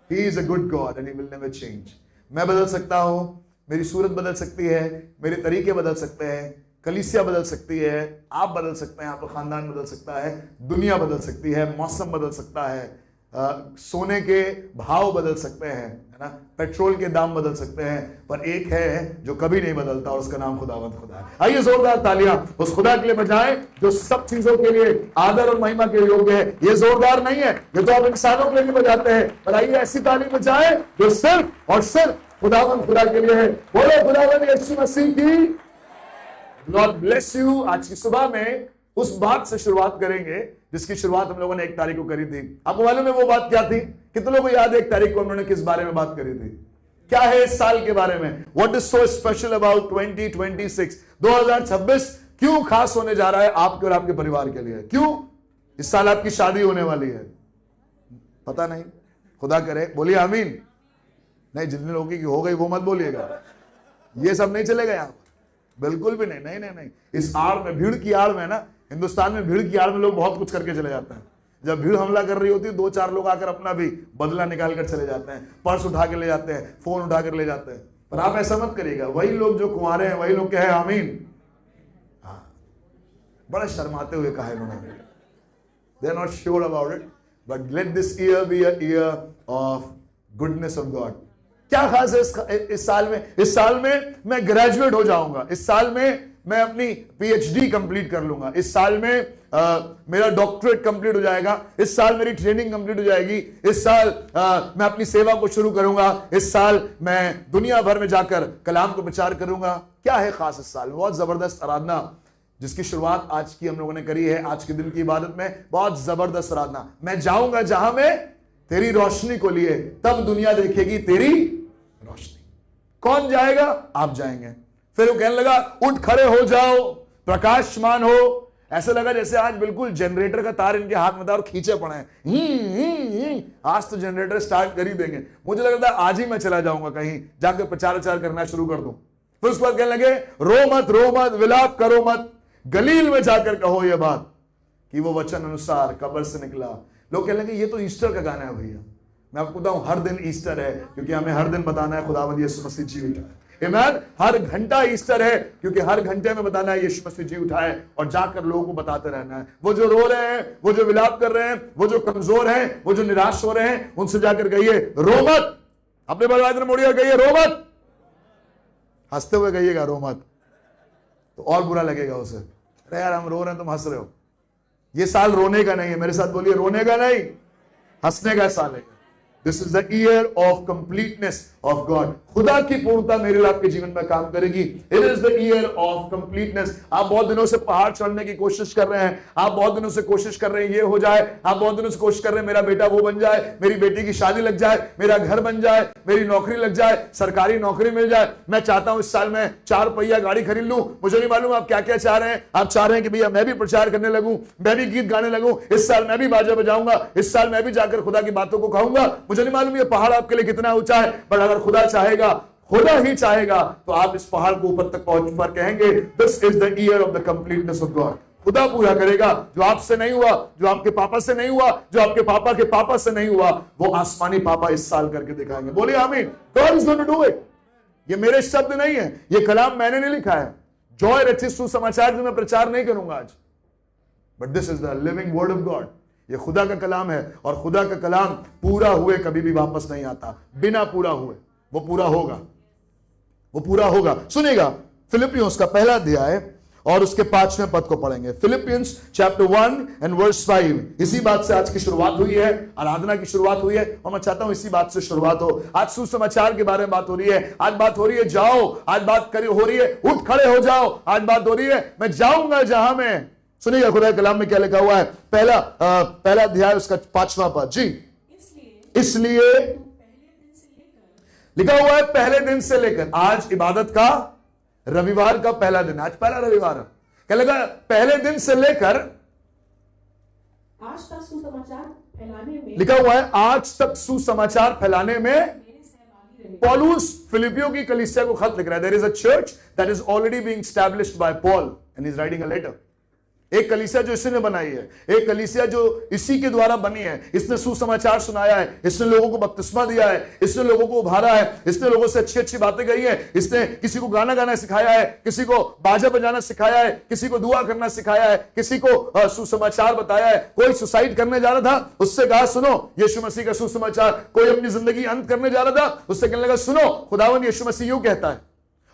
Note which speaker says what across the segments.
Speaker 1: He is a good God and he will never change. मैं बदल सकता हूं, मेरी सूरत बदल सकती है, मेरे तरीके बदल सकते हैं, कलीसिया बदल सकती है, आप बदल सकते हैं, आपका खानदान बदल सकता है, दुनिया बदल सकती है, मौसम बदल सकता है, सोने के भाव बदल सकते हैं, है ना, पेट्रोल के दाम बदल सकते हैं, पर एक है जो कभी नहीं बदलता और उसका नाम खुदावंद खुदा है। आइए जोरदार तालियां उस खुदा के लिए बजाएं जो सब चीजों के लिए आदर और महिमा के योग्य है। ये जोरदार नहीं है, ये तो आप इंसानों के लिए नहीं बजाते हैं, पर आइए ऐसी ताली बजाएं जो सिर्फ और सिर्फ खुदावंद खुदा के लिए है। बोलो खुदावंद यीशु मसीह की। God bless you. आज की सुबह में उस बात से शुरुआत करेंगे जिसकी शुरुआत हम लोगों ने 1 तारीख को करी थी। आपको मालूम है वो बात क्या थी? कितने लोगों को याद है 1 तारीख को हमने किस बारे में बात करी थी? क्या है इस साल के बारे में? What is so special about 2026? 2026 क्यों खास होने जा रहा है आपके और आपके परिवार के लिए? क्यों? इस साल आपकी शादी होने वाली है, पता नहीं, खुदा करे, बोलिए आमीन। नहीं, जितने लोगों की हो गई वो मत बोलिएगा, ये सब नहीं चलेगा यहां, बिल्कुल भी नहीं, नहीं नहीं नहीं। इस आड़ में, भीड़ की आड़ में ना, हिंदुस्तान में भीड़ की आड़ में लोग बहुत कुछ करके चले जाते हैं। जब भीड़ हमला कर रही होती है 2-4 लोग आकर अपना भी बदला निकाल कर चले जाते हैं, पर्स उठा के ले जाते हैं, फोन उठा कर ले जाते हैं। पर आप ऐसा मत करिएगा, वही लोग जो कुंवारे हैं वही लोग कहे आमीन। हाँ, बड़ा शर्माते हुए कहा इन्होंने, they are not sure about it, but let this year be a year of goodness of God. क्या खास है इस साल में? इस साल में मैं ग्रेजुएट हो जाऊंगा, इस साल में मैं अपनी पीएचडी कंप्लीट कर लूंगा, इस साल में मेरा डॉक्टरेट कंप्लीट हो जाएगा, इस साल मेरी ट्रेनिंग कंप्लीट हो जाएगी, इस साल मैं अपनी सेवा को शुरू करूंगा, इस साल मैं दुनिया भर में जाकर कलाम को प्रचार करूंगा। क्या है खास इस साल में? बहुत जबरदस्त आराधना जिसकी शुरुआत आज की हम लोगों ने करी है, आज के दिन की इबादत में बहुत जबरदस्त आराधना। मैं जाऊंगा जहां में तेरी रोशनी को लिए, तब दुनिया देखेगी तेरी रोशनी। कौन जाएगा? आप जाएंगे। फिर वो कहने लगा उठ खड़े हो जाओ, प्रकाशमान हो। ऐसा लगा जैसे आज बिल्कुल जनरेटर का तार इनके हाथ में था और खींचे पड़े हैं। आज तो जनरेटर स्टार्ट कर ही देंगे। मुझे लग रहा था आज ही मैं चला जाऊंगा कहीं, जाकर प्रचार करना शुरू कर दूं। फिर उसके बाद कहने लगे रो मत, विलाप करो मत, गलील में जाकर कहो यह बात कि वो वचन अनुसार कब्र से निकला। लोग कहने लगे ये तो ईस्टर का गाना है भैया। मैं आपको बताऊं हर दिन ईस्टर है, क्योंकि हमें हर दिन बताना है खुदावंद यीशु मसीह जी उठा है। आमीन। हर घंटा ईस्टर है, क्योंकि हर घंटे में बताना है यीशु मसीह जी उठा है, और जाकर लोगों को बताते रहना है। वो जो रो रहे हैं, वो जो विलाप कर रहे हैं, वो जो कमजोर हैं, वो जो निराश हो रहे हैं, उनसे जाकर कहिए रो मत। अपने बलवान मुड़िया कहिए रो मत, हंसते हुए कहिएगा रो मत, तो और बुरा लगेगा उसे। अरे यार हम रो रहे हैं तुम हंस रहे हो। ये साल रोने का नहीं है, मेरे साथ बोलिए रोने का नहीं, हंसने का साल है। This is the year of completeness of God. खुदा की पूर्णता मेरे और आपके जीवन में काम करेगी। It is the year of completeness. आप बहुत दिनों से पहाड़ चढ़ने की कोशिश कर रहे हैं, आप बहुत दिनों से कोशिश कर रहे हैं ये हो जाए, आप बहुत दिनों से कोशिश कर रहे हैं मेरा बेटा वो बन जाए, मेरी बेटी की शादी लग जाए, मेरा घर बन जाए, मेरी नौकरी लग जाए, सरकारी नौकरी मिल जाए। मैं चाहता हूं इस साल में 4 पहिया गाड़ी खरीद लूं। मुझे नहीं मालूम आप क्या क्या चाह रहे हैं। आप चाह रहे हैं कि भैया मैं भी प्रचार करने लगूं, मैं भी गीत गाने लगूं, इस साल मैं भी बाजा बजाऊंगा, इस साल मैं भी जाकर खुदा की बातों को कहूंगा। मुझे नहीं मालूम ये पहाड़ आपके लिए कितना ऊंचा है, पर अगर खुदा चाहेगा, खुदा ही चाहेगा, तो आप इस पहाड़ को ऊपर तक पहुंच पर कहेंगे this is the year of the completeness of God. खुदा पूरा करेगा जो आपसे नहीं हुआ, जो आपके पापा से नहीं हुआ, जो आपके पापा के पापा से नहीं हुआ, वो आसमानी पापा इस साल करके दिखाएंगे। बोलिए आमीन। God is going to do it. ये मेरे शब्द नहीं है, ये कलाम मैंने नहीं लिखा है। जॉय रचित सुसमाचार जो मैं प्रचार नहीं करूंगा आज, but this is the living word of God. ये खुदा का कलाम है, और खुदा का कलाम पूरा हुए कभी भी वापस नहीं आता। बिना पूरा हुए वो पूरा होगा, वो पूरा होगा। सुनिएगा फिलिपियंस का पहला अध्याय और उसके 5वें पद को पढ़ेंगे। Philippians chapter 1 and verse 5। इसी बात से आज की शुरुआत हुई है, आराधना की शुरुआत हुई है, और मैं चाहता हूं इसी बात से शुरुआत हो। आज सुसमाचार के बारे में बात हो रही है, आज बात हो रही है जाओ, आज बात हो रही है उठ खड़े हो जाओ, आज बात हो रही है मैं जाऊंगा जहां में। सुनिएगा खुदा कलाम में क्या लिखा हुआ है। पहला अध्याय उसका 5वां पद जी। इसलिए लिखा हुआ है पहले दिन से लेकर, आज इबादत का रविवार का पहला दिन, आज पहला रविवार है। क्या लगा? पहले दिन से लेकर
Speaker 2: आज तक सुसमाचार फैलाने में,
Speaker 1: लिखा हुआ है आज तक सुसमाचार फैलाने में पौलुस फिलिपियों की कलीसिया को खत लिख रहा है। There is a church that is already being established by Paul and he is writing a letter. एक कलीसिया जो इसी ने बनाई है, एक कलीसिया जो इसी के द्वारा बनी है। इसने सुसमाचार सुनाया है, इसने लोगों को बपतिस्मा दिया है, इसने लोगों को उभारा है, इसने लोगों से अच्छी अच्छी बातें कही है, इसने किसी को गाना गाना सिखाया है, किसी को बाजा बजाना सिखाया है, किसी को दुआ करना सिखाया है, किसी को सुसमाचार बताया है। कोई सुसाइड करने जा रहा था, उससे कहा सुनो यीशु मसीह का सुसमाचार। कोई अपनी जिंदगी अंत करने जा रहा था, उससे कहने लगा सुनो खुदावंद यीशु मसीह यूं कहता है।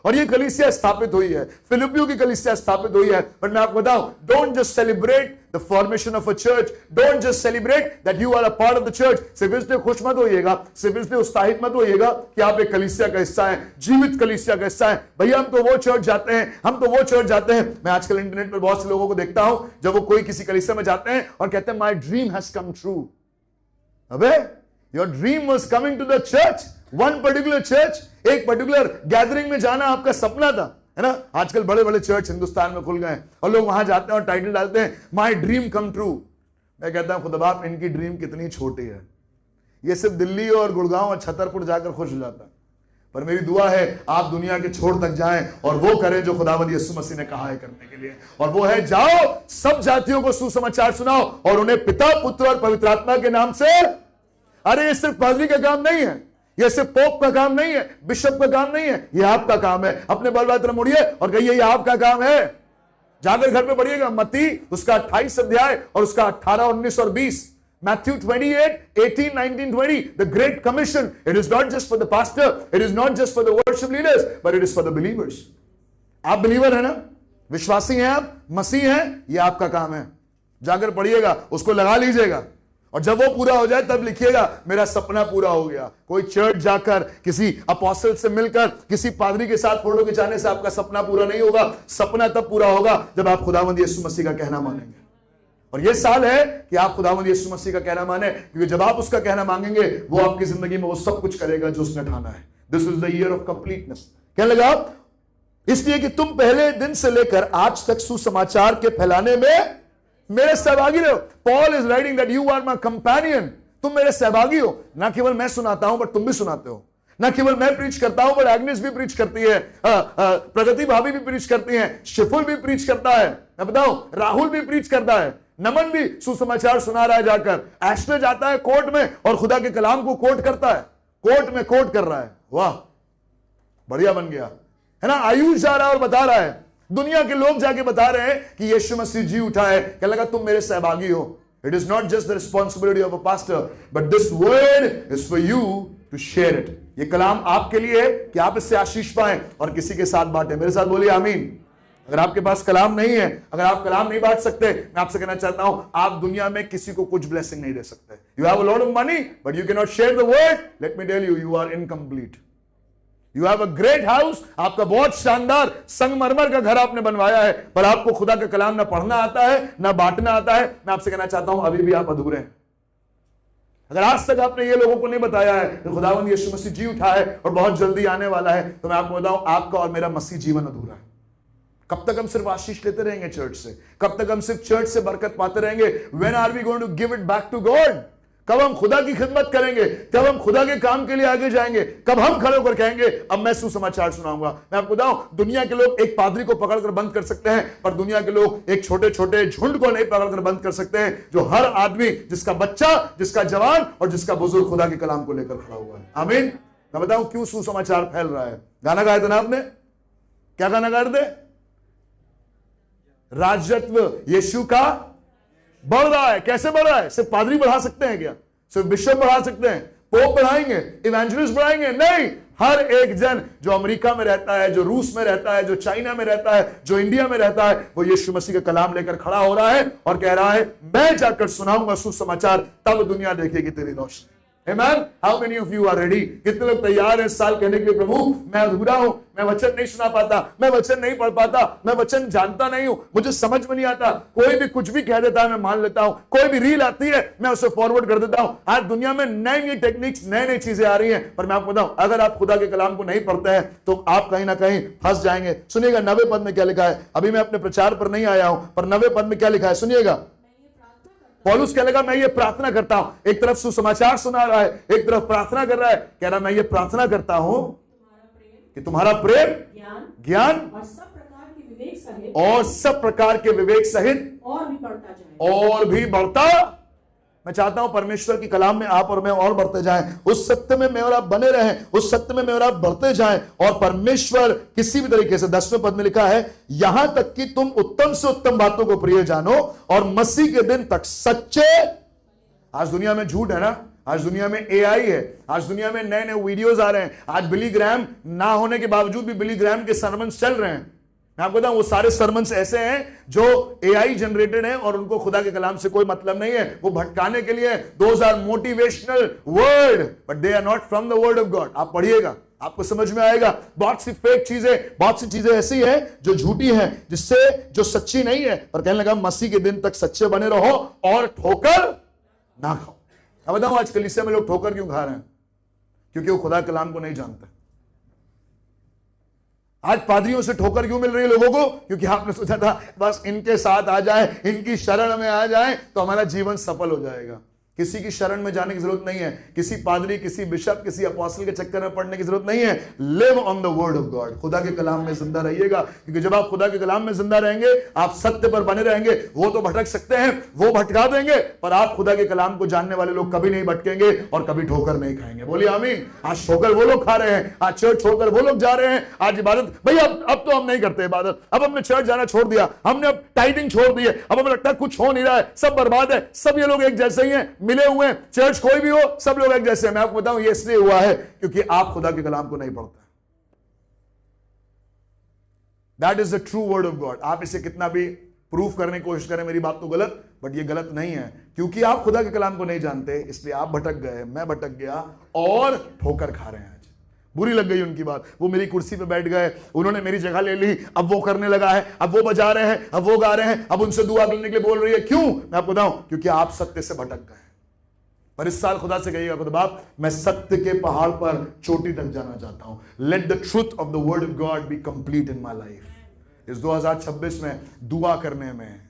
Speaker 1: और ये कलीसिया स्थापित हुई है, फिलिपियों की कलीसिया स्थापित हुई है। बट मैं आपको बताऊं, don't just celebrate the formation of a church, don't just celebrate that you are a part of the church. सिर्फ इसलिए खुश मत होइएगा, सिर्फ इसलिए उत्साहित मत होइएगा कि आप एक कलीसिया का हिस्सा हैं, जीवित कलीसिया का हिस्सा है। भैया हम तो वो चर्च जाते हैं, हम तो वो चर्च जाते हैं। मैं आजकल इंटरनेट पर बहुत से लोगों को देखता हूं, जब वो कोई किसी कलीसिया में जाते हैं और कहते हैं my dream has come true. अबे your dream was coming to the church, one particular church, एक पर्टिकुलर गैदरिंग में जाना आपका सपना था, है ना। आजकल बड़े बड़े चर्च हिंदुस्तान में खुल गए हैं और लोग वहां जाते हैं और टाइटल डालते हैं माय ड्रीम कम ट्रू। मैं कहता हूं खुदा बाप इनकी ड्रीम कितनी छोटी है, ये सिर्फ दिल्ली और गुड़गांव और छतरपुर जाकर खुश हो जाता। पर मेरी दुआ है आप दुनिया के छोर तक जाएं और वो करें जो खुदावंद यीशु मसीह ने कहा है करने के लिए, और वो है जाओ सब जातियों को सुसमाचार सुनाओ और उन्हें पिता पुत्र और पवित्र आत्मा के नाम से। अरे ये सिर्फ पादरी का काम नहीं है, ये सिर्फ पोप का काम नहीं है, बिशप का काम नहीं है, ये आपका काम है। अपने बल बात मुड़िए और कहिए ये आपका काम है। जाकर घर पे पढ़िएगा मत्ती उसका 28 अध्याय और उसका 18, 19 और 20। Matthew 28, 18, 19, 20, the Great Commission. It is not just for the pastor, it is not just for the worship leaders, but it is for the believers. आप बिलीवर है ना, विश्वासी हैं आप, मसीह हैं, ये आपका काम है। जाकर पढ़िएगा, उसको लगा लीजिएगा और जब वो पूरा हो जाए तब लिखिएगा मेरा सपना पूरा हो गया। कोई चर्च जाकर किसी अपोस्टल से मिलकर किसी पादरी के साथ फोटो खिंचाने से आपका सपना पूरा नहीं होगा। सपना तब पूरा होगा जब आप खुदावंद यीशु मसीह का कहना मानेंगे। और ये साल है कि आप खुदावंद यीशु मसीह का कहना माने, क्योंकि जब आप उसका कहना मांगेंगे वो आपकी जिंदगी में वो सब कुछ करेगा जो उसने ठाना है। This is the year of completeness. क्या लगा, इसलिए कि तुम पहले दिन से लेकर आज तक सुसमाचार के फैलाने में मेरे सहभागी रहो। Paul is writing that you are my companion. तुम मेरे सहभागी हो। ना केवल मैं सुनाता हूं बट तुम भी सुनाते हो। ना केवल मैं प्रीच करता हूं बट एग्नेस भी प्रीच करती है, प्रगति भाभी भी प्रीच करती है, शिफुल भी प्रीच करता है, मैं बताऊं राहुल भी प्रीच करता है, नमन भी सुसमाचार सुना रहा है जाकर, एशले जाता है कोर्ट में और खुदा के कलाम को कोट करता है, कोर्ट में कोट कर रहा है। वाह बढ़िया बन गया है ना। आयुष जा रहा है और बता रहा है, दुनिया के लोग जाके बता रहे हैं कि यीशु मसीह जी उठा है। क्या लगा, तुम मेरे सहभागी हो। It is not just the responsibility of a pastor but this word is for you to share it. ये कलाम आपके लिए है कि आप इससे आशीष पाएं और किसी के साथ बांटें। मेरे साथ बोलिए आमीन। अगर आपके पास कलाम नहीं है, अगर आप कलाम नहीं बांट सकते, मैं आपसे कहना चाहता हूं आप दुनिया में किसी को कुछ ब्लेसिंग नहीं दे सकते। You have a lot of money but you can not share the word, let me tell you, you are incomplete. You have a great house, आपका बहुत शानदार संगमरमर का घर आपने बनवाया है, पर आपको खुदा का कलाम ना पढ़ना आता है ना बांटना आता है। मैं आपसे कहना चाहता हूं अभी भी आप अधूरे हैं। अगर आज तक आपने ये लोगों को नहीं बताया है कि खुदावंद यीशु मसीह जी उठा है और बहुत जल्दी आने वाला है, तो मैं आपको बताऊं आपका और मेरा मसीह जीवन अधूरा है। कब तक हम सिर्फ आशीष लेते रहेंगे चर्च से? कब तक हम सिर्फ चर्च से बरकत पाते रहेंगे? When are we going to give it back to God? कब हम खुदा की खिदमत करेंगे? कब हम खुदा के काम के लिए आगे जाएंगे? कब हम खड़े होकर कहेंगे अब मैं सुसमाचार सुनाऊंगा? मैं आपको बताऊं, दुनिया के लोग एक पादरी को पकड़कर बंद कर सकते हैं, पर दुनिया के लोग एक छोटे छोटे झुंड को नहीं पकड़कर बंद कर सकते हैं, जो हर आदमी, जिसका बच्चा, जिसका जवान और जिसका बुजुर्ग खुदा के कलाम को लेकर खड़ा हुआ है। आमीन। मैं बताऊं क्यों सुसमाचार फैल रहा है। गाना गाया था ना आपने, क्या गाना गा रहे थे? राजत्व यीशु का बढ़ रहा है। कैसे बढ़ रहा है? सिर्फ पादरी बढ़ा सकते हैं क्या? सिर्फ बिशप बढ़ा सकते हैं? पोप बढ़ाएंगे? इवेंजलिस्ट बढ़ाएंगे? नहीं। हर एक जन जो अमेरिका में रहता है, जो रूस में रहता है, जो चाइना में रहता है, जो इंडिया में रहता है, वो यीशु मसीह का कलाम लेकर खड़ा हो रहा है और कह रहा है मैं जाकर सुनाऊंगा सुसमाचार, तब दुनिया देखेगी तेरी रोशनी। Amen? How many of you are ready? कितने लोग तैयार हैं इस साल कहने के लिए प्रभु मैं अधूरा हूं, मैं वचन नहीं सुना पाता, मैं वचन नहीं पढ़ पाता, मैं वचन जानता नहीं हूं, मुझे समझ में नहीं आता, कोई भी कुछ भी कह देता है मैं मान लेता हूं, कोई भी रील आती है मैं उसे फॉरवर्ड कर देता हूं। आज दुनिया में नई नई टेक्निक्स, नई नई चीजें आ रही हैं, पर मैं आपको बताऊं अगर आप खुदा के कलाम को नहीं पढ़ते हैं तो आप कहीं ना कहीं फंस जाएंगे। सुनिएगा 90 पद में क्या लिखा है। अभी मैं अपने प्रचार पर नहीं आया हूं, पर 90 पद में क्या लिखा है सुनिएगा। पौलुस कह लगा मैं ये प्रार्थना करता हूं। एक तरफ सुसमाचार सुना रहा है, एक तरफ प्रार्थना कर रहा है, कह रहा मैं ये प्रार्थना करता हूं कि तुम्हारा प्रेम, ज्ञान और सब प्रकार की
Speaker 2: विवेक सहित
Speaker 1: और सब प्रकार के विवेक सहित
Speaker 2: और भी बढ़ता जाए।
Speaker 1: और भी बढ़ता। मैं चाहता हूं परमेश्वर की कलाम में आप और मैं और बढ़ते जाएं, उस सत्य में मैं और आप बने रहें, उस सत्य में मैं और आप बढ़ते जाएं। और परमेश्वर किसी भी तरीके से 10वें पद में लिखा है, यहां तक कि तुम उत्तम से उत्तम बातों को प्रिय जानो और मसीह के दिन तक सच्चे। आज दुनिया में झूठ है ना, आज दुनिया में एआई है, आज दुनिया में नए नए वीडियोस आ रहे हैं। आज बिली ग्रैम ना होने के बावजूद भी बिली ग्रैम के सर्मन्स चल रहे हैं। मैं आपको बताऊं, वो सारे सर्मन्स ऐसे हैं जो एआई जनरेटेड हैं और उनको खुदा के कलाम से कोई मतलब नहीं है। वो भटकाने के लिए, those are motivational word but they are not from the word of God. आप पढ़िएगा, आपको समझ में आएगा। बहुत सी फेक चीजें, बहुत सी चीजें ऐसी हैं जो झूठी हैं, जिससे जो सच्ची नहीं है। पर कहने लगा मसीह के दिन तक सच्चे बने रहो और ठोकर ना खाओ। अब बताओ आज कलीसिया में लोग ठोकर क्यों खा रहे हैं? क्योंकि वो खुदा कलाम को नहीं जानते। आज पादरियों से ठोकर क्यों मिल रही है लोगों को? क्योंकि आपने सोचा था बस इनके साथ आ जाए, इनकी शरण में आ जाए तो हमारा जीवन सफल हो जाएगा। किसी की शरण में जाने की जरूरत नहीं है, किसी पादरी, किसी बिशप, किसी अपोस्टल के चक्कर में पड़ने की जरूरत नहीं है। Live on the word of God. खुदा के कलाम में जिंदा रहिएगा, क्योंकि जब आप खुदा के कलाम में जिंदा रहेंगे, आप सत्य पर बने रहेंगे। वो तो भटक सकते हैं, वो भटका देंगे, पर आप खुदा के कलाम को जानने वाले लोग कभी नहीं भटकेंगे और कभी ठोकर नहीं खाएंगे। बोलिए आमीन। आज ठोकर वो लोग खा रहे हैं, आज चर्च छोड़कर वो लोग जा रहे हैं। आज इबादत भैया अब तो हम नहीं करते इबादत, अब हमने चर्च जाना छोड़ दिया, हमने अब टाइटिंग छोड़ दी है, अब हमें लगता है कुछ हो नहीं रहा है, सब बर्बाद है। सब ये लोग एक जैसे ही हैं, मिले हुए हैं, चर्च कोई भी हो, सब लोग एक जैसे हैं। मैं आपको बताऊं ये इसलिए हुआ है क्योंकि आप खुदा के कलाम को नहीं पढ़ते। That is the true word of God. आप इसे कितना भी प्रूफ करने की कोशिश करें मेरी बात तो गलत, बट ये गलत नहीं है। क्योंकि आप खुदा के कलाम को नहीं जानते, इसलिए आप भटक गए, मैं भटक गया और ठोकर खा रहे हैं। आज बुरी लग गई उनकी बात, वो मेरी कुर्सी पे बैठ गए, उन्होंने मेरी जगह ले ली, अब वो करने लगा है, अब वो बजा रहे हैं, अब वो गा रहे हैं, अब उनसे दुआ करने के लिए बोल रही है। क्यों? मैं आपको बताऊं, क्योंकि आप सत्य से भटक गए। पर इस साल खुदा से कहिएगा, खुदा बाप मैं सत्य के पहाड़ पर चोटी तक जाना चाहता हूं। Let the truth of the word of God B complete in my life. इस 2026 में दुआ करने में,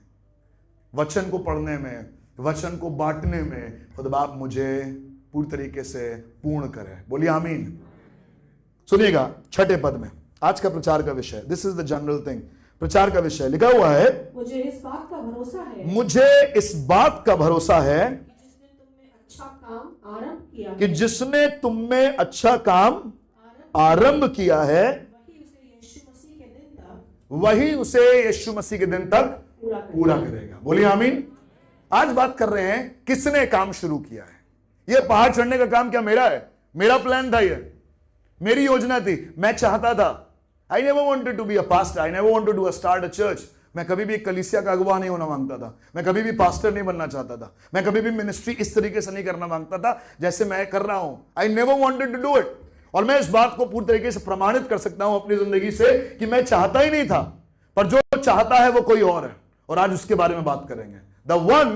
Speaker 1: वचन को पढ़ने में, वचन को बांटने में खुदा बाप मुझे पूरी तरीके से पूर्ण करे। बोलिए आमीन। सुनिएगा 6ठे पद में आज का प्रचार का विषय, this is the general thing. प्रचार का विषय लिखा हुआ है,
Speaker 2: मुझे इस बात का भरोसा है,
Speaker 1: मुझे इस बात का भरोसा है कि जिसने तुम में अच्छा काम आरंभ किया है वही उसे यीशु मसीह के दिन तक पूरा करेगा। बोलिए आमीन। आज बात कर रहे हैं किसने काम शुरू किया है। ये पहाड़ चढ़ने का काम क्या मेरा है? मेरा प्लान था, ये मेरी योजना थी, मैं चाहता था। I never wanted to be a pastor, I never wanted to start a church. मैं कभी भी एक कलीसिया का अगुवा नहीं होना मांगता था, मैं कभी भी पास्टर नहीं बनना चाहता था, मैं कभी भी मिनिस्ट्री इस तरीके से नहीं करना मांगता था जैसे मैं कर रहा हूं। I never wanted to do it. और मैं इस बात को पूरी तरीके से प्रमाणित कर सकता हूं अपनी जिंदगी से कि मैं चाहता ही नहीं था, पर जो चाहता है वो कोई और है। और आज उसके बारे में बात करेंगे। The one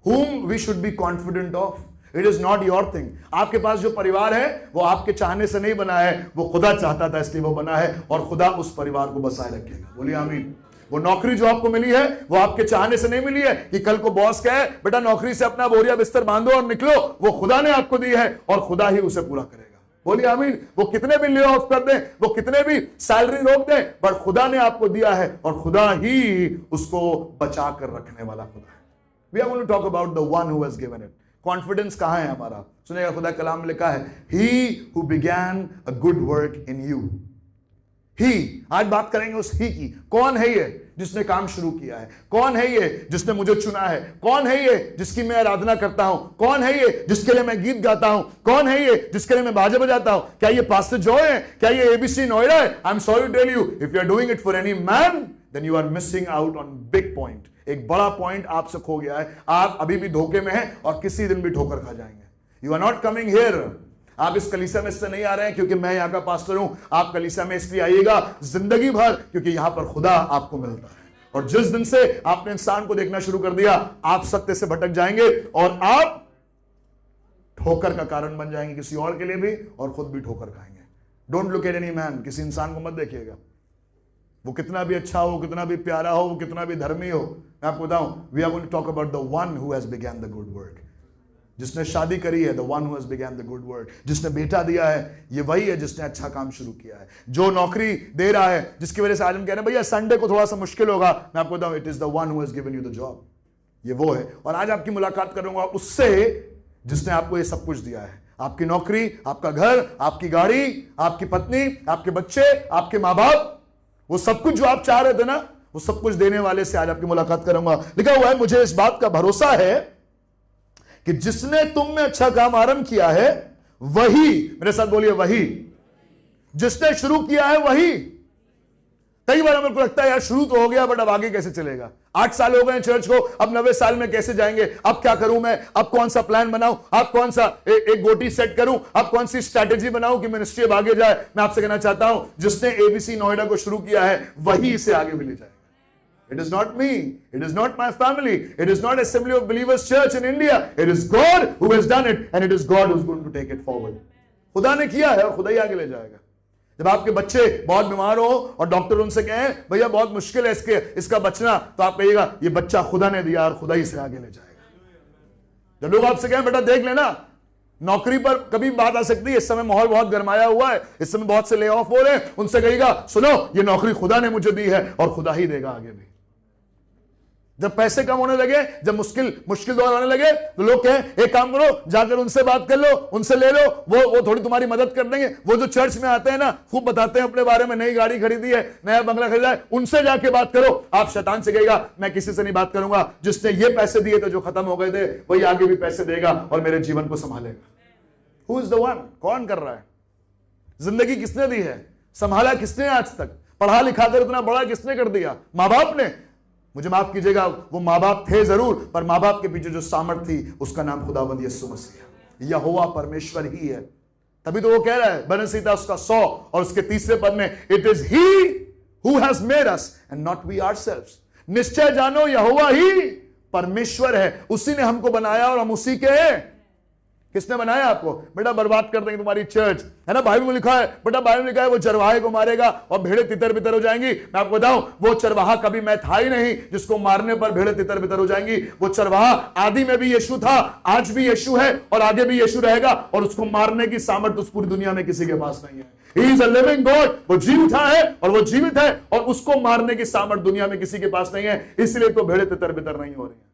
Speaker 1: whom we should be confident of. It is not your thing. आपके पास जो परिवार है वो आपके चाहने से नहीं बना है, वो खुदा चाहता था इसलिए वो बना है, और खुदा उस परिवार को बसाए रखेगा। बोलिए आमीन। वो नौकरी जो आपको मिली है वो आपके चाहने से नहीं मिली है कि कल को बॉस कहे बेटा नौकरी से अपना बोरिया बिस्तर बांधो और निकलो। वो खुदा ने आपको दी है और खुदा ही उसे पूरा करेगा। बोलिए आमीन। वो कितने भी ले ऑफ कर दें, वो कितने भी सैलरी रोक दें, पर खुदा ने आपको दिया है और खुदा ही उसको बचा कर रखने वाला खुदा है। We are going to talk about the one who has given it. Confidence कहां है हमारा? सुनिएगा, खुदा कलाम में लिखा है He who began a good work in you. ही, आज बात करेंगे उस ही की। कौन है ये जिसने काम शुरू किया है? कौन है ये जिसने मुझे चुना है? कौन है ये जिसकी मैं आराधना करता हूं? कौन है ये जिसके लिए मैं गीत गाता हूं? कौन है ये जिसके लिए मैं बाजे बजाता हूं? क्या ये पास्टर जॉय है? क्या ये एबीसी नोएडा है? I am sorry to tell you, if you are doing it for any man then you are missing out on big point. एक बड़ा पॉइंट आपसे खो गया है। आप अभी भी धोखे में हैं और किसी दिन भी ठोकर खा जाएंगे। You are not coming here. आप इस कलीसिया में इससे नहीं आ रहे हैं क्योंकि मैं यहां का पास्टर हूं। आप कलीसिया में इसलिए आइएगा जिंदगी भर क्योंकि यहां पर खुदा आपको मिलता है। और जिस दिन से आपने इंसान को देखना शुरू कर दिया, आप सत्य से भटक जाएंगे और आप ठोकर का कारण बन जाएंगे किसी और के लिए भी, और खुद भी ठोकर खाएंगे। Don't look at any man. किसी इंसान को मत देखिएगा, वो कितना भी अच्छा हो, कितना भी प्यारा हो, वो कितना भी धर्मी हो। मैं आपको बताऊं, we are going to talk about the one who has begun the good work. जिसने शादी करी है, the one who has begun the good work, जिसने बेटा दिया है, ये वही है जिसने अच्छा काम शुरू किया है। जो नौकरी दे रहा है, जिसकी वजह से आज हम कह रहे हैं भैया संडे को थोड़ा सा मुश्किल होगा, मैं आपको बताऊं, it is the one who has given you the job. ये वो है। और आज आपकी मुलाकात करूंगा उससे जिसने आपको ये सब कुछ दिया है। आपकी नौकरी, आपका घर, आपकी गाड़ी, आपकी पत्नी, आपके बच्चे, आपके माँ बाप, वो सब कुछ जो आप चाह रहे थे ना, वो सब कुछ देने वाले से आज आपकी मुलाकात करूंगा। लिखा हुआ है, मुझे इस बात का भरोसा है कि जिसने तुम में अच्छा काम आरंभ किया है वही, मेरे साथ बोलिए वही, जिसने शुरू किया है वही। कई बार हमें लगता है यार शुरू तो हो गया, बट अब आगे कैसे चलेगा? 8 साल हो गए चर्च को, अब 90 साल में कैसे जाएंगे? अब क्या करूं मैं? अब कौन सा प्लान बनाऊं? अब कौन सा एक गोटी सेट करूं? अब कौन सी स्ट्रैटेजी बनाऊं कि मिनिस्ट्री अब आगे जाए? मैं आपसे कहना चाहता हूं, जिसने एबीसी नोएडा को शुरू किया है वही इसे आगे भी ले जाएगा। It is not me. It is not my family. It is not Assembly of Believers Church in India. It is God who has done it, and it is God who is going to take it forward. खुदा ने किया है और खुदा ही आगे ले जाएगा। जब आपके बच्चे बहुत बीमार हो और डॉक्टर उनसे कहें भैया बहुत मुश्किल है इसका बचना, तो आप कहिएगा ये बच्चा खुदा ने दिया और खुदा ही से आगे ले जाएगा। जब लोग आपसे कहें बेटा देख लेना, नौकरी पर कभी बात आ सकती है, इस समय माहौल बहुत गरमाया हुआ है, इस समय बहुत से ले ऑफ हो रहे हैं, उनसे कहिएगा सुनो ये नौकरी खुदा ने मुझे दी है और खुदा ही देगा आगे भी। जब पैसे कम होने लगे, जब मुश्किल दौर आने लगे, तो लोग कहें एक काम करो, जाकर उनसे बात कर लो, उनसे ले लो, वो थोड़ी तुम्हारी मदद कर देंगे। वो जो चर्च में आते हैं ना, खूब बताते हैं अपने बारे में, नई गाड़ी खरीदी है, नया बंगला खरीदा है, उनसे जाके बात करो। आप शैतान से कहेगा मैं किसी से नहीं बात करूंगा, जिसने ये पैसे दिए थे जो खत्म हो गए थे, वही आगे भी पैसे देगा और मेरे जीवन को संभालेगा। Who is the one? कौन कर रहा है? जिंदगी किसने दी है? संभाला किसने? आज तक पढ़ा लिखा कर इतना बड़ा किसने कर दिया? माँ बाप ने। मुझे माफ कीजिएगा, वो माँ बाप थे जरूर, पर माँ बाप के पीछे जो सामर्थ थी उसका नाम खुदावंद यीशु मसीह, यहोवा परमेश्वर ही है। तभी तो वो कह रहा है बनसीता उसका 100 और उसके तीसरे पद में, it is he who has made us and not we ourselves. निश्चय जानो यहोवा ही परमेश्वर है, उसी ने हमको बनाया और हम उसी के हैं। किसने बनाया आपको? बेटा बर्बाद कर देंगे तुम्हारी चर्च, है ना? बाइबल में लिखा है, बेटा बाइबल में लिखा है वो चरवाहे को मारेगा और भेड़े तितर बितर हो जाएंगी। मैं आपको बताऊं, वो चरवाहा कभी मैं था ही नहीं जिसको मारने पर भेड़े तितर बितर हो जाएंगी। वो चरवाहा आदि में भी यीशु था, आज भी यीशु है और आगे भी यीशु रहेगा, और उसको मारने की सामर्थ्य उस पूरी दुनिया में किसी के पास नहीं है। He is a living God, वो जीवित है और वो जीवित है, और उसको मारने की सामर्थ्य दुनिया में किसी के पास नहीं है। इसलिए तो भेड़े तितर बितर नहीं हो रही है।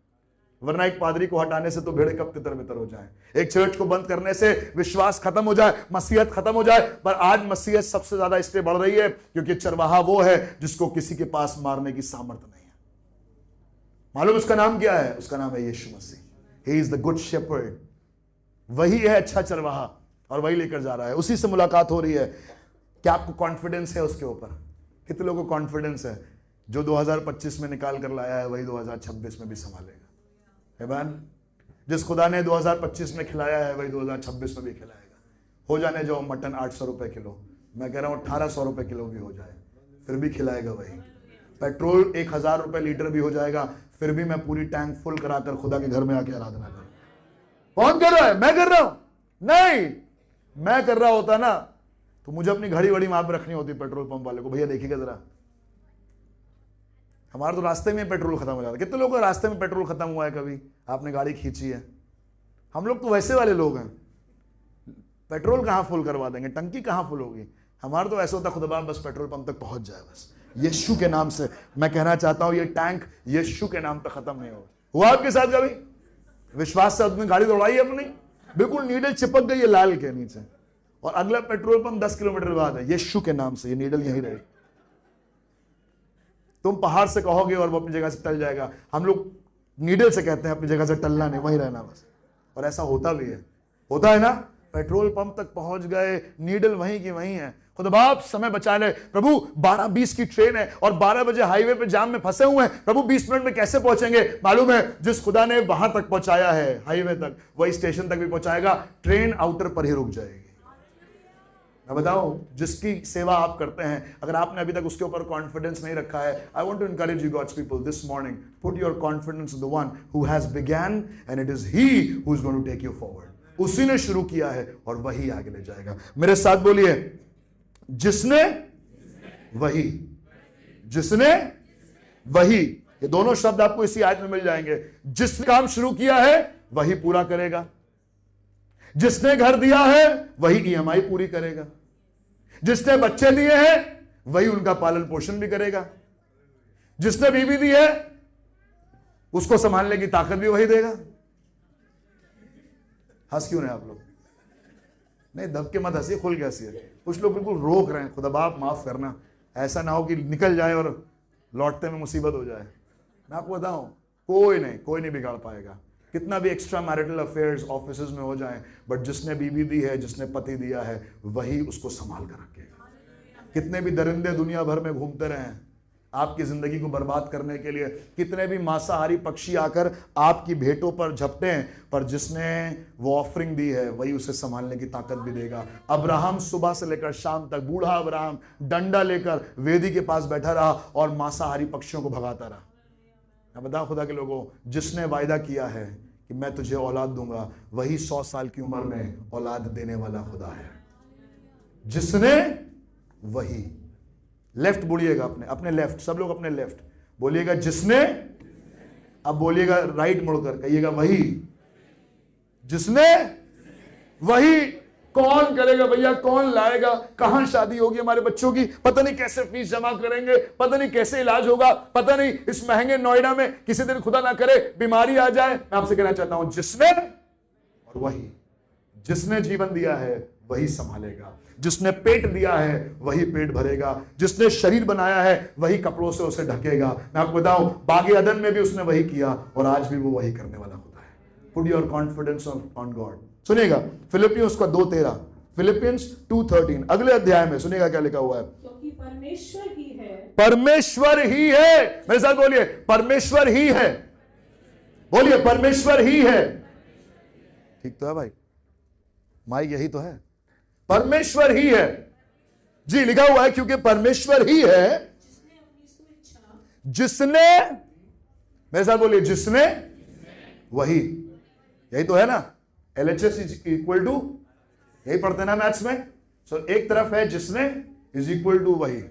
Speaker 1: वरना एक पादरी को हटाने से तो भेड़े कब तितर बितर हो जाए, एक चर्च को बंद करने से विश्वास खत्म हो जाए, मसीहत खत्म हो जाए। पर आज मसीहत सबसे ज्यादा इसलिए बढ़ रही है क्योंकि चरवाहा वो है जिसको किसी के पास मारने की सामर्थ्य नहीं है। मालूम उसका नाम क्या है? उसका नाम है Yeshu Masih. He is the good shepherd. वही है अच्छा चरवाहा और वही लेकर जा रहा है। उसी से मुलाकात हो रही है। क्या आपको कॉन्फिडेंस है उसके ऊपर? कितने लोगों को कॉन्फिडेंस है जो 2025 में निकाल कर लाया है वही 2026 में भी संभालेगा? जिस खुदा ने 2025 में खिलाया है वही 2026 में भी खिलाएगा। हो जाने जो मटन 800 रुपए किलो, मैं कह रहा हूं 1800 रुपए किलो भी हो जाए फिर भी खिलाएगा वही। पेट्रोल 1000 रुपए लीटर भी हो जाएगा फिर भी मैं पूरी टैंक फुल कराकर खुदा के घर में आके आराधना करूं। कौन कर रहा है? मैं कर रहा हूं? नहीं, मैं कर रहा होता ना तो मुझे अपनी घड़ी वड़ी वहां पर रखनी होती पेट्रोल पंप वाले को, भैया देखिएगा जरा, हमारे तो रास्ते में पेट्रोल खत्म हो जाता है। कितने लोगों का रास्ते में पेट्रोल खत्म हुआ है? कभी आपने गाड़ी खींची है? हम लोग तो वैसे वाले लोग हैं, पेट्रोल कहां फुल करवा देंगे, टंकी कहां फुल होगी। हमारा तो ऐसा होता खुदा बस पेट्रोल पंप तक पहुंच जाए, बस यीशु के नाम से। मैं कहना चाहता हूं ये टैंक यीशु के नाम तक खत्म नहीं होगा। हुआ आपके साथ कभी? विश्वास से आदमी गाड़ी दौड़ाई अपनी, बिल्कुल नीडल चिपक गई है लाल के नीचे, और अगला पेट्रोल पंप 10 किलोमीटर बाद है, यीशु के नाम से ये नीडल यहीं रहेगी। तुम पहाड़ से कहोगे और वो अपनी जगह से टल जाएगा। हम लोग नीडल से कहते हैं अपनी जगह से टलना नहीं, वहीं रहना बस। और ऐसा होता भी है, होता है ना? पेट्रोल पंप तक पहुंच गए, नीडल वहीं की वहीं है। खुदा बाप समय बचा ले प्रभु, 12:20 की ट्रेन है और 12 बजे हाईवे पे जाम में फंसे हुए हैं प्रभु, 20 मिनट में कैसे पहुंचेंगे? मालूम है जिस खुदा ने वहां तक पहुंचाया है हाईवे तक, वही स्टेशन तक भी पहुंचाएगा। ट्रेन आउटर पर ही रुक जाएगी। मैं बताऊं, जिसकी सेवा आप करते हैं, अगर आपने अभी तक उसके ऊपर कॉन्फिडेंस नहीं रखा है, I want to encourage you God's people this morning, put your confidence in the one who has begun and it is he who is going to take you forward. उसी ने शुरू किया है और वही आगे ले जाएगा। मेरे साथ बोलिए, जिसने वही, जिसने वही। ये दोनों शब्द आपको इसी आयत में मिल जाएंगे। जिसने काम शुरू किया है वही पूरा करेगा। जिसने घर दिया है वही ईएमआई पूरी करेगा, जिसने बच्चे दिए हैं वही उनका पालन पोषण भी करेगा, जिसने बीवी दी है उसको संभालने की ताकत भी वही देगा। हंस क्यों रहे आप लोग? नहीं, दब के मत हंसिए, खुल के हंसिए। कुछ लोग बिल्कुल रोक रहे हैं। खुदा बाप माफ करना, ऐसा ना हो कि निकल जाए और लौटते में मुसीबत हो जाए। मैं आपको बताऊं, कोई नहीं बिगाड़ पाएगा। कितना भी एक्स्ट्रा मैरिटल अफेयर्स ऑफिस में हो जाए, बट जिसने बीवी दी है, जिसने पति दिया है, वही उसको संभाल कर रखेगा। कितने भी दरिंदे दुनिया भर में घूमते रहे आपकी जिंदगी को बर्बाद करने के लिए, कितने भी मांसाहारी पक्षी आकर आपकी भेंटों पर झपटे हैं, पर जिसने वो ऑफरिंग दी है वही उसे संभालने की ताकत भी देगा। अब्राहम सुबह से लेकर शाम तक, बूढ़ा अब्राहम डंडा लेकर वेदी के पास बैठा रहा और मांसाहारी पक्षियों को भगाता रहा। मैं बताऊं खुदा के लोगों, जिसने वायदा किया है कि मैं तुझे औलाद दूंगा, वही 100 साल की उम्र में औलाद देने वाला खुदा है। जिसने, वही। लेफ्ट बोलिएगा, अपने लेफ्ट, सब लोग अपने लेफ्ट बोलिएगा, जिसने। अब बोलिएगा राइट मुड़कर, कहिएगा वही। जिसने, वही। कौन करेगा भैया? कौन लाएगा? कहां शादी होगी हमारे बच्चों की? पता नहीं कैसे फीस जमा करेंगे, पता नहीं कैसे इलाज होगा, पता नहीं इस महंगे नोएडा में किसी दिन खुदा ना करे बीमारी आ जाए। मैं आपसे कहना चाहता हूं, जिसने और वही। जिसने जीवन दिया है वही संभालेगा, जिसने पेट दिया है वही पेट भरेगा, जिसने शरीर बनाया है वही कपड़ों से उसे ढकेगा। मैं आपको बताऊं, बागे अदन में भी उसने वही किया और आज भी वो वही करने वाला होता है। Put your confidence on God. सुनिएगा फिलिपियंस का 2:13, फिलिपियंस 2:13 अगले अध्याय में सुनिएगा क्या लिखा हुआ है।
Speaker 2: क्योंकि परमेश्वर ही है।
Speaker 1: परमेश्वर ही है। मेरे साथ बोलिए, परमेश्वर ही है। बोलिए, परमेश्वर ही है। ठीक तो है भाई? माइक यही तो है, परमेश्वर ही है जी। लिखा हुआ है क्योंकि परमेश्वर ही है
Speaker 2: जिसने अपनी स्वेच्छा,
Speaker 1: जिसने, मेरे साथ बोलिए, जिसने, वही। यही तो है ना, LHS इज इक्वल टू, यही पढ़ते ना मैथ्स में। सो एक तरफ है जिसने इज इक्वल टू वही,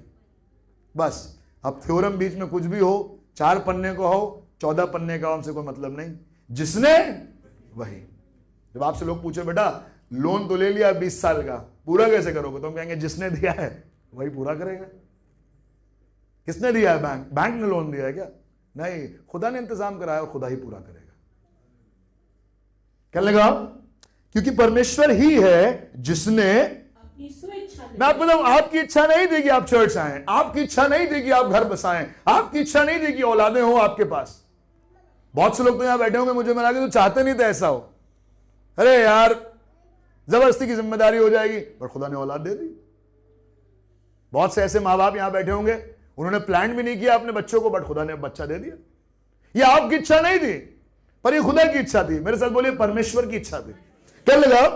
Speaker 1: बस। अब थ्योरम बीच में कुछ भी हो, 4 पन्ने को हो 14 पन्ने का, हमसे कोई मतलब नहीं। जिसने, वही। जब आपसे लोग पूछे बेटा लोन तो ले लिया 20 साल का, पूरा कैसे करोगे? तो हम कहेंगे जिसने दिया है वही पूरा करेगा। किसने दिया है? बैंक ने लोन दिया है क्या? नहीं, खुदा ने इंतजाम कराया और खुदा ही पूरा करेगा। क्या लगा? क्योंकि परमेश्वर ही है जिसने
Speaker 2: अपनी स्वेच्छा,
Speaker 1: मैं आपको बताऊं, आपकी इच्छा नहीं थी कि आप चर्च आए, आपकी इच्छा नहीं थी कि आप घर बसाएं, आपकी इच्छा नहीं थी कि औलादें हो आपके पास। बहुत से लोग तो यहां बैठे होंगे, मुझे मिला के तो चाहते नहीं थे ऐसा हो। अरे यार, जबरदस्ती की जिम्मेदारी हो जाएगी, पर खुदा ने औलाद दे दी। बहुत से ऐसे माँ बाप यहां बैठे होंगे, उन्होंने प्लान भी नहीं किया अपने बच्चों को, बट खुदा ने बच्चा दे दिया। ये आपकी इच्छा नहीं थी, पर ये खुदा की इच्छा थी। मेरे साथ बोलिए, परमेश्वर की इच्छा थी। क्या लगा?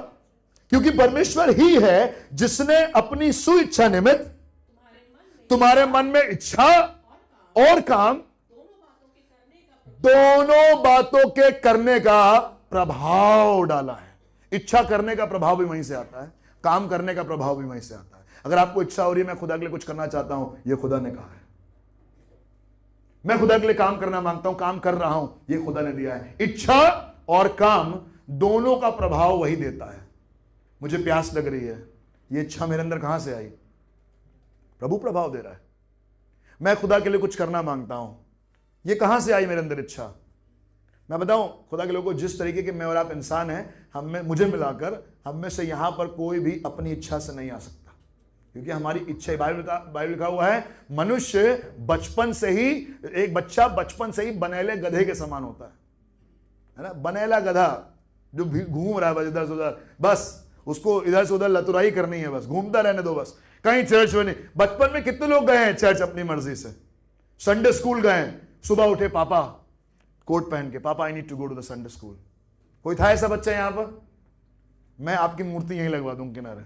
Speaker 1: क्योंकि परमेश्वर ही है जिसने अपनी सुइच्छा निमित्त तुम्हारे मन में इच्छा और काम दोनों बातों के करने का प्रभाव डाला है। इच्छा करने का प्रभाव भी वहीं से आता है, काम करने का प्रभाव भी वहीं से आता है। अगर आपको इच्छा हो रही है मैं खुदा के लिए कुछ करना चाहता हूं, यह खुदा ने कहा है। मैं खुदा के लिए काम करना मांगता हूं, काम कर रहा हूं, यह खुदा ने दिया है। इच्छा और काम दोनों का प्रभाव वही देता है। मुझे प्यास लग रही है, यह इच्छा मेरे अंदर कहां से आई? प्रभु प्रभाव दे रहा है। मैं खुदा के लिए कुछ करना मांगता हूं, यह कहां से आई मेरे अंदर इच्छा? मैं बताऊं, खुदा के लोगों को जिस तरीके के मैं और आप इंसान हैं, हम में, मुझे मिलाकर हम में से यहां पर कोई भी अपनी इच्छा से नहीं आ सकता, क्योंकि हमारी इच्छा, बाइबल लिखा हुआ है, मनुष्य बचपन से ही, एक बच्चा बचपन से ही बनेले गधे के समान होता है ना। बनेला गधा जो घूम रहा है बस इधर से उधर, बस उसको इधर से उधर लतुराई करनी है, बस घूमता रहने दो, बस कहीं चर्च में नहीं। बचपन में कितने लोग गए हैं चर्च अपनी मर्जी से? संडे स्कूल गए, सुबह उठे, पापा कोट पहन के, पापा I need to go to the Sunday school. कोई था ऐसा बच्चा यहां पर? मैं आपकी मूर्ति यहीं लगवा दूं किनारे।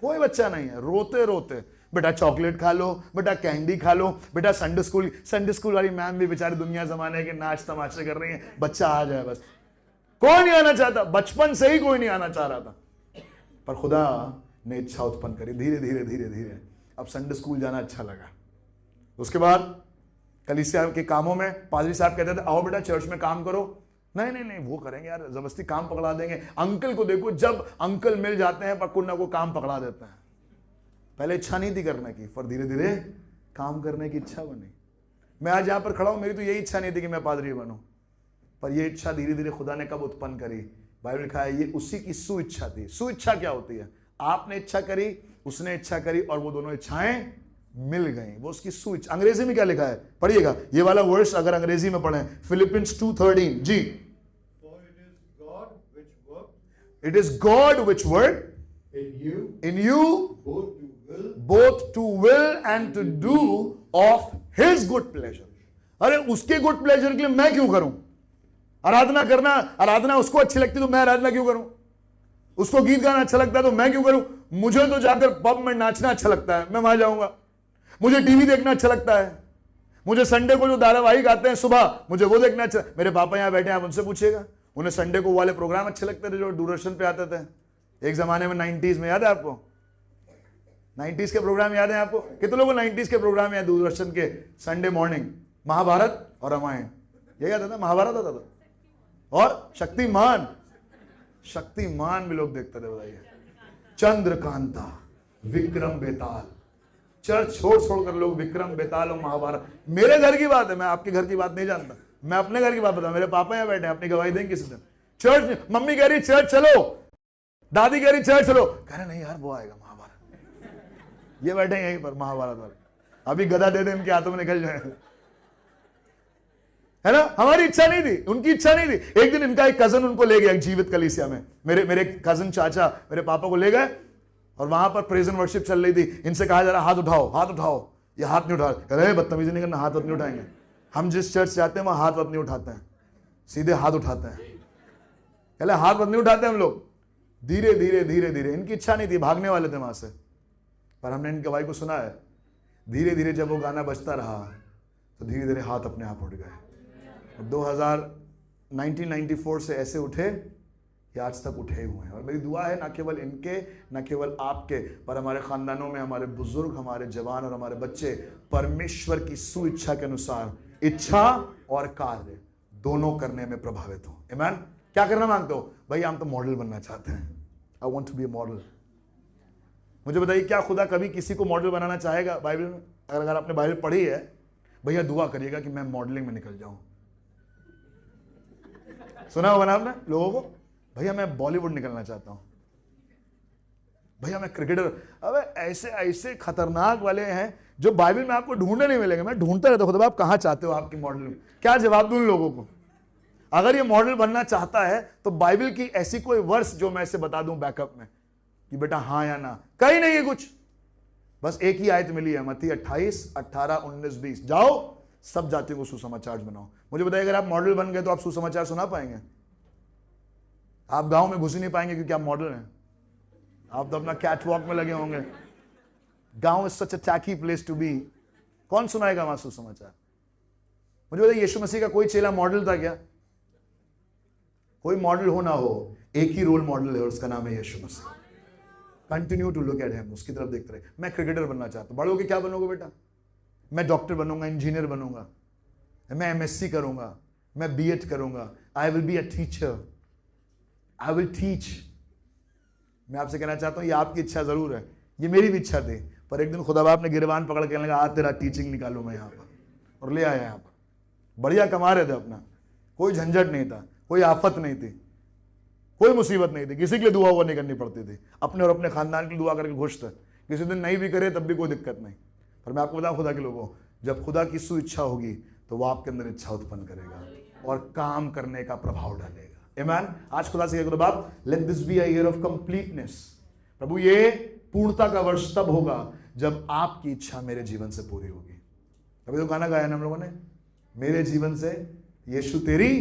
Speaker 1: कोई बच्चा नहीं है। रोते रोते, बेटा चॉकलेट खा लो, बेटा कैंडी खा लो, बेटा संडे स्कूल वाली मैम भी बेचारी दुनिया जमाने के नाच तमाशे कर रही है, बच्चा आ जाए बस। कोई नहीं आना चाहता, बचपन से ही कोई नहीं आना चाह रहा था, पर खुदा ने इच्छा उत्पन्न करी। धीरे धीरे धीरे धीरे अब संडे स्कूल जाना अच्छा लगा। उसके बाद कलीसिया के कामों में पादरी साहब कहते थे, आओ बेटा चर्च में काम करो, नहीं नहीं नहीं, वो करेंगे यार, जबरदस्ती काम पकड़ा देंगे। अंकल को देखो, जब अंकल मिल जाते हैं पर ना को काम पकड़ा देते हैं। पहले इच्छा नहीं थी करने की, पर धीरे धीरे काम करने की इच्छा बनी। मैं आज यहां पर खड़ा हूं, मेरी तो यही इच्छा नहीं थी कि मैं पादरी बनूं, पर यह इच्छा धीरे धीरे खुदा ने कब उत्पन्न करी? बाइबल लिखा है ये उसी की सुइच्छा थी। सुइच्छा क्या होती है? आपने इच्छा करी, उसने इच्छा करी, और वो दोनों इच्छाएं मिल गई, वो उसकी सुइच्छा। अंग्रेजी में क्या लिखा है, पढ़िएगा ये वाला वर्स अगर अंग्रेजी में पढ़ें, फिलिपियंस 2:13 जी। It is God which worked in you both to will and to do of His good pleasure। अरे उसके गुड प्लेजर के लिए मैं क्यों करूं? आराधना करना, आराधना उसको अच्छी लगती तो मैं आराधना क्यों करूं? उसको गीत गाना अच्छा लगता है तो मैं क्यों करूं? मुझे तो जाकर पब में नाचना अच्छा लगता है, मैं वहां जाऊंगा। मुझे टीवी देखना अच्छा लगता है, मुझे संडे को जो धारावाहिक आते हैं सुबह, मुझे वो देखना अच्छा। मेरे पापा यहां बैठे हैं, आप उनसे पूछिएगा, उन्हें संडे को वाले प्रोग्राम अच्छे लगते थे जो दूरदर्शन पे आते थे एक जमाने में 90s में। याद है आपको 90s के प्रोग्राम? याद है आपको? कितने लोगों को 90s के प्रोग्राम याद? दूरदर्शन के संडे मॉर्निंग महाभारत और रामायण, यही आता था, महाभारत आता था और शक्तिमान। शक्तिमान भी लोग देखते थे, बताइए। चंद्रकांता, विक्रम बेताल, चर्च छोड़ छोड़कर लोग विक्रम बेताल और महाभारत। मेरे घर की बात है, मैं आपके घर की बात नहीं जानता, मैं अपने घर की बात बता। मेरे पापा यहाँ बैठे हैं, अपनी गवाही देंगे किसी दिन। चर्च, मम्मी कह रही चर्च चलो, दादी कह रही चर्च चलो, कह रहे नहीं यार वो आएगा महाभारत। ये बैठे यहीं पर महाभारत वाले, अभी गदा दे दे इनके हाथों में निकल जाए, है ना। हमारी इच्छा नहीं थी, उनकी इच्छा नहीं थी। एक दिन इनका एक कजन उनको ले गया एक जीवित कलीसिया में, मेरे कजन चाचा मेरे पापा को ले गए और वहां पर प्रेज एंड वर्शिप चल रही थी। इनसे कहा जा रहा हाथ उठाओ, हाथ उठाओ, ये हाथ नहीं उठा रहे। बदतमीजी नहीं करना, हाथ नहीं उठाएंगे। हम जिस चर्च जाते हैं वहां हाथ नहीं उठाते हैं, सीधे हाथ उठाते हैं। पहले हाथ नहीं उठाते हम लोग। धीरे धीरे धीरे धीरे, इनकी इच्छा नहीं थी, भागने वाले थे वहां से, पर हमने इनकी गवाही को सुना है। धीरे धीरे जब वो गाना बजता रहा तो धीरे धीरे हाथ अपने आप उठ गए। 1994 से ऐसे उठे कि आज तक उठे हुए हैं। और मेरी दुआ है ना केवल इनके, ना केवल आपके, पर हमारे खानदानों में हमारे बुजुर्ग, हमारे जवान और हमारे बच्चे परमेश्वर की सुइच्छा के अनुसार इच्छा और कार्य दोनों करने में प्रभावित हो। आमीन। क्या करना मांगते हो? भाई हम तो मॉडल बनना चाहते हैं। I want to be a model. मुझे बताइए, क्या खुदा कभी किसी को मॉडल बनाना चाहेगा? बाइबल में अगर आपने बाइबल पढ़ी है, भैया दुआ करिएगा कि मैं मॉडलिंग में निकल जाऊं। सुना होगा ना आपने लोगों को, भैया मैं बॉलीवुड निकलना चाहता हूं, भैया मैं क्रिकेटर। अबे ऐसे ऐसे खतरनाक वाले हैं जो बाइबल में आपको ढूंढने नहीं मिलेंगे। मैं ढूंढता रहता हूं, खुदा आप कहां चाहते हो आपकी मॉडल? क्या जवाब दूं लोगों को? अगर ये मॉडल बनना चाहता है तो बाइबल की ऐसी कोई वर्स जो मैं इसे बता दूं बैकअप में कि बेटा हाँ या ना, कहीं नहीं है कुछ। बस एक ही आयत मिली है, मत्ती 28, 18, 19, 20, जाओ सब जातियों को सुसमाचार बनाओ। मुझे बताइए, अगर आप मॉडल बन गए तो आप सुसमाचार सुना पाएंगे? आप गांव में घुस ही नहीं पाएंगे क्योंकि आप मॉडल हैं। आप तो अपना कैट वॉक में लगे होंगे। Gaon is such a tacky place to be. कौन सुनाएगा वहां सुसमाचार? मुझे बताइए, यीशु मसीह का कोई चेला मॉडल था क्या? कोई मॉडल हो ना हो, एक ही रोल मॉडल है और उसका नाम है Yeshu Masih. Continue to look at him, उसकी तरफ देखते रहे। मैं क्रिकेटर बनना चाहता हूं। बड़े होके क्या बनोगे बेटा? मैं डॉक्टर बनूंगा, इंजीनियर बनूंगा, मैं एमएससी करूंगा, मैं बीएड करूंगा, I will be a teacher, I will teach. मैं आपसे कहना चाहता हूं, ये आपकी इच्छा जरूर है, ये मेरी भी इच्छा थी, पर एक दिन खुदा बाप ने गिरबान पकड़ के लगा, आज तेरा टीचिंग निकालू मैं यहाँ पर, और ले आया यहाँ पर। बढ़िया कमा रहे थे अपना, कोई झंझट नहीं था, कोई आफत नहीं थी, कोई मुसीबत नहीं थी, किसी के लिए दुआ हुआ नहीं करनी पड़ती थी, अपने और अपने खानदान की दुआ करके खुश थे। किसी दिन नहीं भी करे तब भी कोई दिक्कत नहीं। पर मैं आपको बताऊं, खुदा के लोगों, जब खुदा की सुइच्छा होगी तो वो आपके अंदर इच्छा उत्पन्न करेगा और काम करने का प्रभाव डालेगा। आमीन। आज खुदा से करो, बाप let this be a year of completeness. प्रभु ये पूर्णता का वर्ष तब होगा जब आपकी इच्छा मेरे जीवन से पूरी होगी। अभी तो गाना गाया ना हम लोगों ने, मेरे जीवन से यीशु तेरी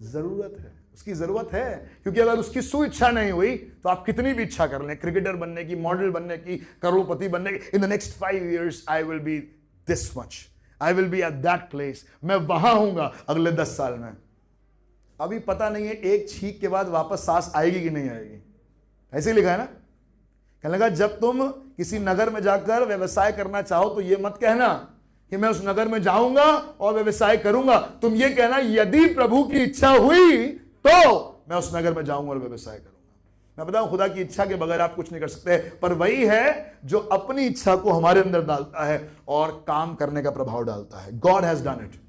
Speaker 1: जरूरत है। उसकी जरूरत है, क्योंकि अगर उसकी सुइच्छा नहीं हुई तो आप कितनी भी इच्छा कर लें, क्रिकेटर बनने की, मॉडल बनने की, करोड़पति बनने की, in the next 5 years I will be this much, I will be at that place, मैं वहां हूंगा अगले 10 साल में। अभी पता नहीं है एक छींक के बाद वापस सांस आएगी कि नहीं आएगी। ऐसे ही लिखा है ना, कहने लगा जब तुम किसी नगर में जाकर व्यवसाय करना चाहो तो ये मत कहना कि मैं उस नगर में जाऊंगा और व्यवसाय करूंगा। तुम ये कहना यदि प्रभु की इच्छा हुई तो मैं उस नगर में जाऊंगा और व्यवसाय करूंगा। मैं बताऊं, खुदा की इच्छा के बगैर आप कुछ नहीं कर सकते, पर वही है जो अपनी इच्छा को हमारे अंदर डालता है और काम करने का प्रभाव डालता है। God has done it.